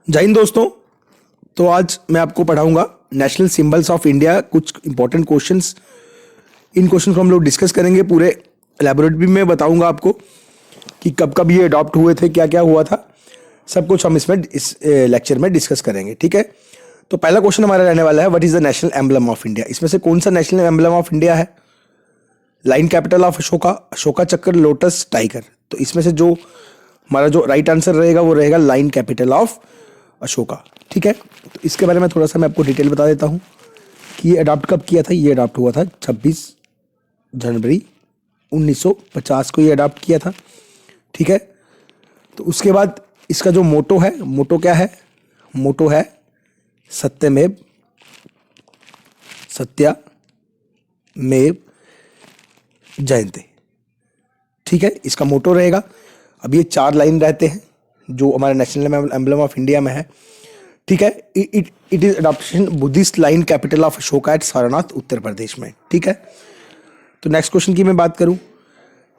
जय हिंद दोस्तों। तो आज मैं आपको पढ़ाऊंगा नेशनल सिंबल्स ऑफ इंडिया, कुछ इंपॉर्टेंट क्वेश्चंस। इन क्वेश्चन को हम लोग डिस्कस करेंगे, पूरे एलैबोरेटली में बताऊंगा आपको कि कब कब ये अडॉप्ट हुए थे, क्या क्या हुआ था, सब कुछ हम इसमें इस लेक्चर में डिस्कस करेंगे। ठीक है, तो पहला क्वेश्चन हमारा रहने वाला है, what is the national emblem of India. इसमें से कौन सा नेशनल एम्बलम ऑफ इंडिया है? Line capital of Ashoka, Ashoka चक्र, लोटस, टाइगर। तो इसमें से जो हमारा जो राइट आंसर रहेगा वो रहेगा लाइन कैपिटल ऑफ अशोका। ठीक है, तो इसके बारे में थोड़ा सा मैं आपको डिटेल बता देता हूँ कि ये अडॉप्ट कब किया था। ये अडॉप्ट हुआ था 26 जनवरी 1950 को ये अडॉप्ट किया था। ठीक है, तो उसके बाद इसका जो मोटो है, मोटो क्या है? मोटो है सत्यमेव जयते। ठीक है, इसका मोटो रहेगा। अब ये 4 लाइन रहते हैं जो हमारे नेशनल एम्बलम ऑफ इंडिया में है। ठीक है, it is adoption Buddhist lion capital of Ashoka at Sarnath, Uttar Pradesh में। ठीक है, तो नेक्स्ट क्वेश्चन की मैं बात करूं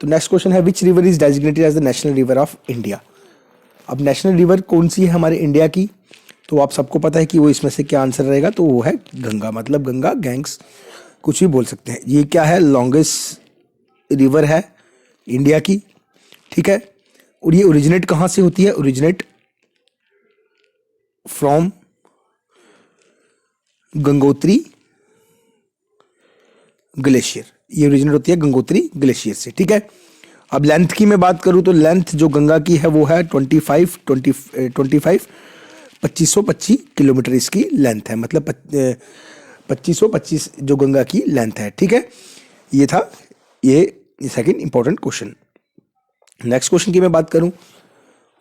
तो नेक्स्ट क्वेश्चन है, which river is designated as the national river of India. अब नेशनल रिवर कौन सी है हमारे इंडिया की? तो आप सबको पता है कि वो इसमें से क्या आंसर रहेगा, तो वो है गंगा। मतलब गंगा, गैंग्स, कुछ भी बोल सकते हैं। ये क्या है? लॉन्गेस्ट रिवर है इंडिया की। ठीक है, और ये ओरिजिनेट कहाँ से होती है? Originate from Gangotri glacier. ये ओरिजिनेट होती है गंगोत्री ग्लेशियर से। ठीक है, अब लेंथ की मैं बात करूं तो लेंथ जो गंगा की है वो है 2525 किलोमीटर इसकी लेंथ है। मतलब 2525 जो गंगा की लेंथ है। ठीक है, ये था ये second important question. Next question की मैं बात करूं,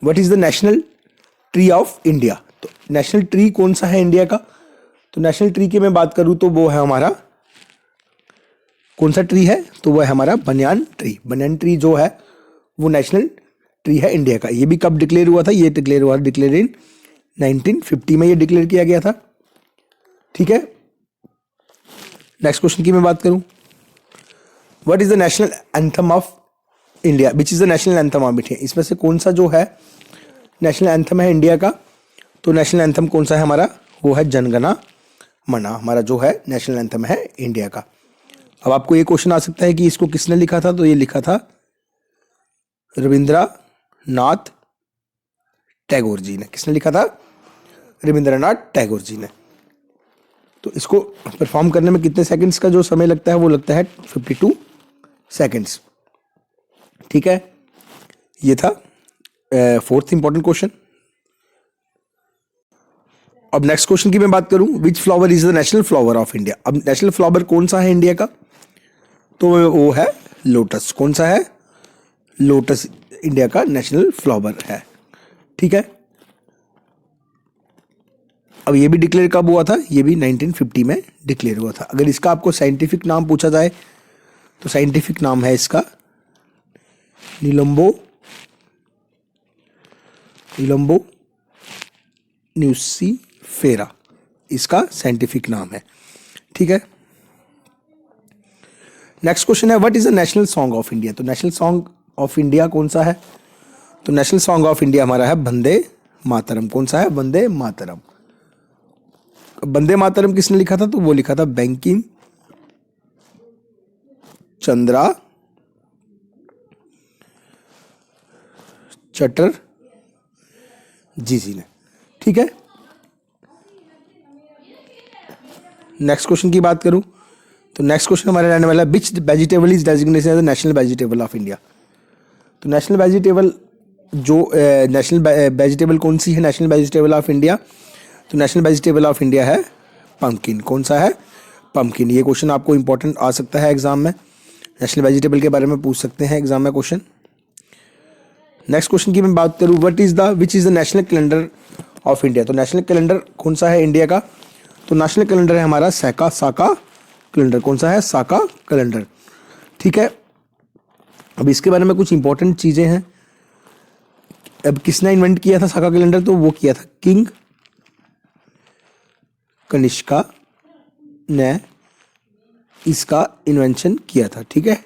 what is the national tree of India. तो नेशनल ट्री कौन सा है इंडिया का? तो नेशनल ट्री की मैं बात करूं तो वो है हमारा, कौन सा ट्री है? तो वो है हमारा बनियान ट्री। बनियान ट्री जो है वो नेशनल ट्री है इंडिया का। ये भी कब डिक्लेयर हुआ था? ये डिक्लेयर इन 1950 में ये डिक्लेयर किया गया था। ठीक है, नेक्स्ट क्वेश्चन की मैं बात करूं, what is the national anthem of India, which is the national anthem of India. इसमें से कौन सा जो है नेशनल एंथम है इंडिया का? तो नेशनल एंथम कौन सा है हमारा? वो है जनगणा मना, हमारा जो है नेशनल एंथम है इंडिया का। अब आपको ये क्वेश्चन आ सकता है कि इसको किसने लिखा था? तो ये लिखा था रविंद्रनाथ टैगोर जी ने। किसने लिखा था? रविंद्रनाथ टैगोर जी ने। तो इसको परफॉर्म करने में कितने सेकंड्स का जो समय लगता है? वो लगता है 52 सेकंड्स। ठीक है, ये था फोर्थ इंपॉर्टेंट क्वेश्चन। अब नेक्स्ट क्वेश्चन की मैं बात करूं, विच flower is the national flower of India. अब नेशनल फ्लावर कौन सा है इंडिया का? तो वो है लोटस। कौन सा है? लोटस इंडिया का नेशनल फ्लावर है। ठीक है, अब ये भी डिक्लेयर कब हुआ था? ये भी 1950 में डिक्लेयर हुआ था। अगर इसका आपको साइंटिफिक नाम पूछा जाए तो साइंटिफिक नाम है इसका निलंबो न्यूसीफेरा, इसका साइंटिफिक नाम है। ठीक है, नेक्स्ट क्वेश्चन है, what is the national song of India. तो नेशनल सॉन्ग ऑफ इंडिया कौन सा है? तो नेशनल सॉन्ग ऑफ इंडिया हमारा है वंदे मातरम। कौन सा है? वंदे मातरम। वंदे मातरम किसने लिखा था? तो वो लिखा था बंकिम चंद्रा चटर्जी जी ने। ठीक है, नेक्स्ट क्वेश्चन की बात करूं तो नेक्स्ट क्वेश्चन हमारे रहने वाला है, which vegetable is designated as the national vegetable of India. तो नेशनल वेजिटेबल जो नेशनल वेजिटेबल कौन सी है नेशनल वेजिटेबल ऑफ इंडिया? तो नेशनल वेजिटेबल ऑफ इंडिया है पम्पकिन। कौन सा है? पम्पकिन। ये क्वेश्चन आपको इंपॉर्टेंट आ सकता है एग्जाम में, नेशनल वेजिटेबल के बारे में पूछ सकते हैं एग्जाम में क्वेश्चन। नेक्स्ट क्वेश्चन की मैं बात करूं, which is the national calendar of India. तो नेशनल कैलेंडर कौन सा है इंडिया का? तो नेशनल कैलेंडर है हमारा साका कैलेंडर। कौन सा है? साका कैलेंडर। ठीक है, अब इसके बारे में कुछ इंपॉर्टेंट चीजें हैं। अब किसने इन्वेंट किया था साका कैलेंडर? तो वो किया था किंग कनिष्का ने इसका इन्वेंशन किया था। ठीक है,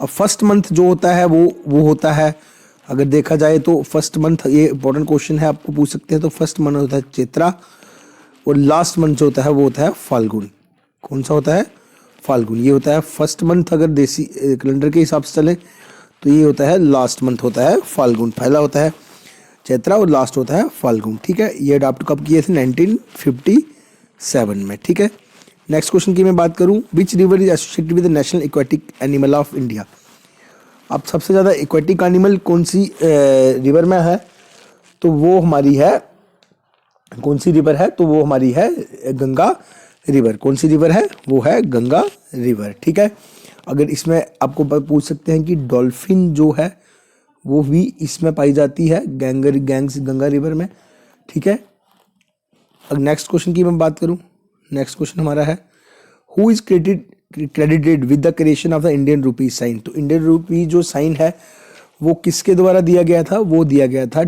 अब फर्स्ट मंथ जो होता है वो होता है अगर देखा जाए तो फर्स्ट मंथ, ये इंपॉर्टेंट क्वेश्चन है, आपको पूछ सकते हैं, तो फर्स्ट मंथ होता है चैत्रा और लास्ट मंथ जो होता है वो होता है फाल्गुन। कौन सा होता है? फाल्गुन। ये होता है फर्स्ट मंथ, अगर देसी कैलेंडर के हिसाब से चले तो ये होता है लास्ट मंथ होता है फाल्गुन। पहला होता है चैत्रा और लास्ट होता है फाल्गुन। ठीक है, ये अडॉप्ट कब किए थे? 1957 में। ठीक है, नेक्स्ट क्वेश्चन की मैं बात करूं, विच river is associated with the national aquatic animal of India. अब सबसे ज़्यादा एक्वेटिक एनिमल कौन सी रिवर में है? तो वो हमारी है, कौन सी रिवर है? तो वो हमारी है गंगा रिवर। कौन सी रिवर है? वो है गंगा रिवर। ठीक है, अगर इसमें आपको पूछ सकते हैं कि डॉल्फिन जो है वो भी इसमें पाई जाती है गंगा रिवर में। ठीक है, अब नेक्स्ट क्वेश्चन की मैं बात करूं, नेक्स्ट क्वेश्चन हमारा है, who is credited with the creation of the Indian rupee sign. तो इंडियन रूपी जो साइन है वो किसके द्वारा दिया गया था? वो दिया गया था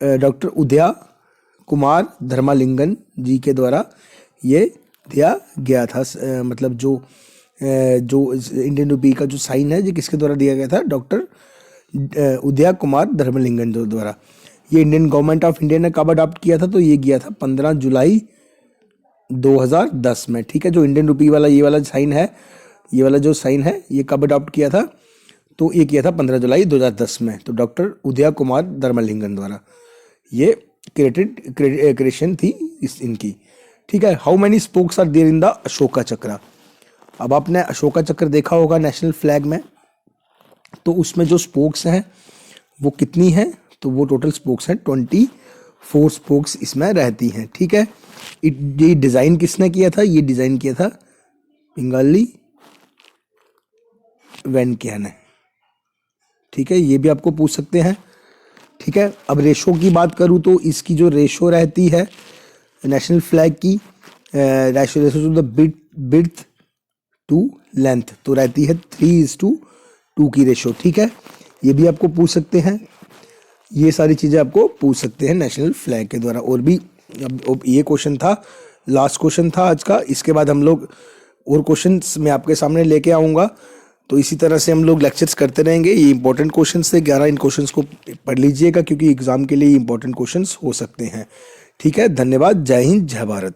डॉक्टर उदया कुमार धर्मालिंगन जी के द्वारा ये दिया गया था। मतलब जो इंडियन रूपी का जो साइन है ये किसके द्वारा दिया गया था? डॉक्टर उदया कुमार धर्मलिंगन जो द्वारा। ये इंडियन गवर्नमेंट ऑफ इंडिया ने कब अडॉप्ट किया था? तो ये किया था 15 जुलाई 2010 में। ठीक है, जो इंडियन रूपी वाला ये वाला साइन है, ये वाला जो साइन है ये कब अडॉप्ट किया था? तो ये किया था 15 जुलाई 2010 में। तो डॉक्टर उदया कुमार धर्मलिंगन द्वारा ये क्रिएशन थी इनकी। ठीक है, how many spokes are there in the Ashoka Chakra. अब आपने अशोका चक्र देखा होगा नेशनल फ्लैग में, तो उसमें जो स्पोक्स हैं वो कितनी हैं? तो वो टोटल स्पोक्स हैं 24 स्पोक्स इसमें रहती हैं। ठीक है, ये डिज़ाइन किसने किया था? ये डिज़ाइन किया था पिंगाली वेंकैया ने। ठीक है, ये भी आपको पूछ सकते हैं। ठीक है, अब रेशो की बात करूँ तो इसकी जो रेशो रहती है नेशनल फ्लैग की, ratio two the width to length, तो रहती है 3:2 की रेशो। ठीक है, ये भी आपको पूछ सकते हैं, ये सारी चीज़ें आपको पूछ सकते हैं नेशनल फ्लैग के द्वारा। और भी अब ये क्वेश्चन था, लास्ट क्वेश्चन था आज का। इसके बाद हम लोग और क्वेश्चंस मैं आपके सामने लेके आऊँगा। तो इसी तरह से हम लोग लेक्चर्स करते रहेंगे। ये इंपॉर्टेंट क्वेश्चंस थे 11, इन क्वेश्चंस को पढ़ लीजिएगा क्योंकि एग्जाम के लिए इंपॉर्टेंट क्वेश्चंस हो सकते हैं। ठीक है, धन्यवाद। जय हिंद, जय भारत।